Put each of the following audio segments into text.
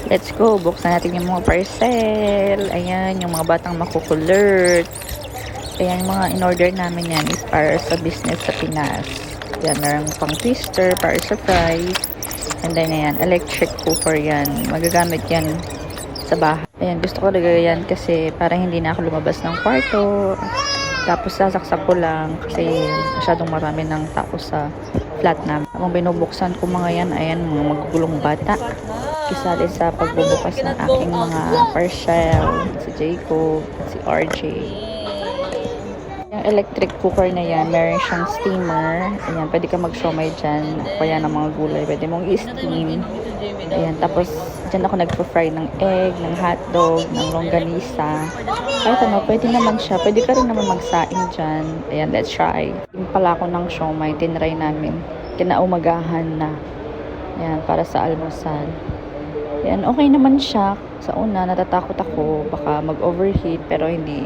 Let's go. Buksan natin yung mga parcel. Ayan, yung mga batang makukulert. Ayan, yung mga in-order namin yan is para sa business sa Pinas. Yan, merong pang twister para sa fries. And then, ayan, electric cooker yan. Magagamit yan sa bahay. Ayan, gusto ko lagay yan kasi para hindi na ako lumabas ng kwarto. Tapos sasaksak ko lang kasi masyadong marami ng tao sa flat namin. Habang binubuksan ko mga yan, ayan, mga magugulong bata. Kisali sa pagbubukas ng aking mga parcel, si Jacob, si RJ. Yung electric cooker na yan, meron siyang steamer. Ayan, pwede ka mag-siomay dyan. Kaya ng mga gulay, pwede mong i-steam. Ayan, tapos dyan ako nagpa-fry ng egg, ng hotdog, ng longganisa. Kahit ano, pwede naman siya. Pwede ka rin naman magsaing dyan. Ayan, let's try. Yung pala ako ng siomay, tinry namin. Kinaumagahan na. Ayan, para sa almusal. Ayan, okay naman siya. Sa una, natatakot ako. Baka mag-overheat, pero hindi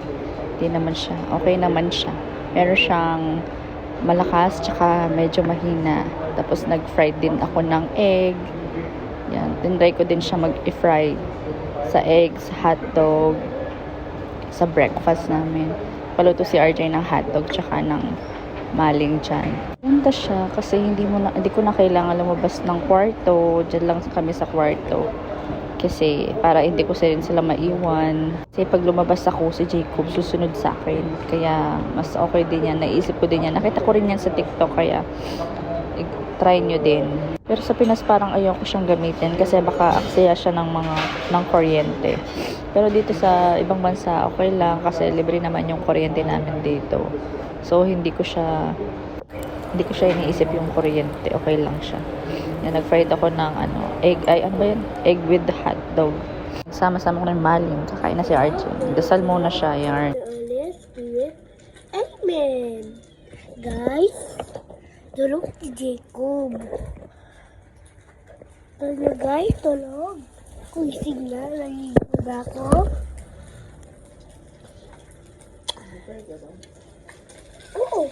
naman siya. Okay naman siya. Meron siyang malakas, tsaka medyo mahina. Tapos nag-fry din ako ng egg. Yan, tinry ko din siya mag-fry sa eggs, hotdog, sa breakfast namin. Paluto si RJ ng hotdog tsaka ng maling dyan. Ganda siya kasi hindi ko na kailangan lumabas ng kwarto. Diyan lang kami sa kwarto. Kasi para hindi ko sila maiwan. Kasi pag lumabas ako, si Jacob susunod sa akin. Kaya mas okay din yan. Naisip ko din yan. Nakita ko rin yan sa TikTok kaya try nyo din. Pero sa Pinas parang ayoko siyang gamitin kasi baka aksaya siya ng kuryente. Pero dito sa ibang bansa okay lang kasi libre naman yung kuryente namin dito. So hindi ko siya iniisip yung kuryente. Okay lang siya. Yan, nag-fried ako ng egg, ano ba yun? Egg with hotdog. Sama-sama ko ng maling. Kakain na si RJ. Dasal muna siya. Yan. Let's do it. Amen. Guys, tulog si Jacob. Tulog guys, tulog. Kusing na, naliligo na ako. Oo.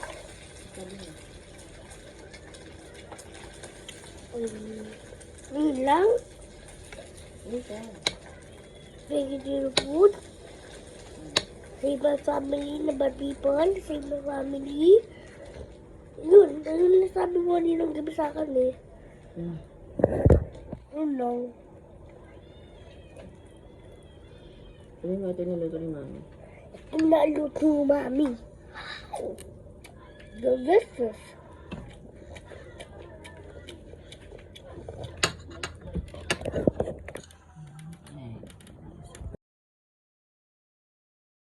Ngayon lang. Vegetarian food. Save my family, number people. Save my family. Yun na sabi mo ninong gabi sa akin eh. Yun lang. Ano yung ito niluto ni Mami? Ito na luto ni Mami. Delicious.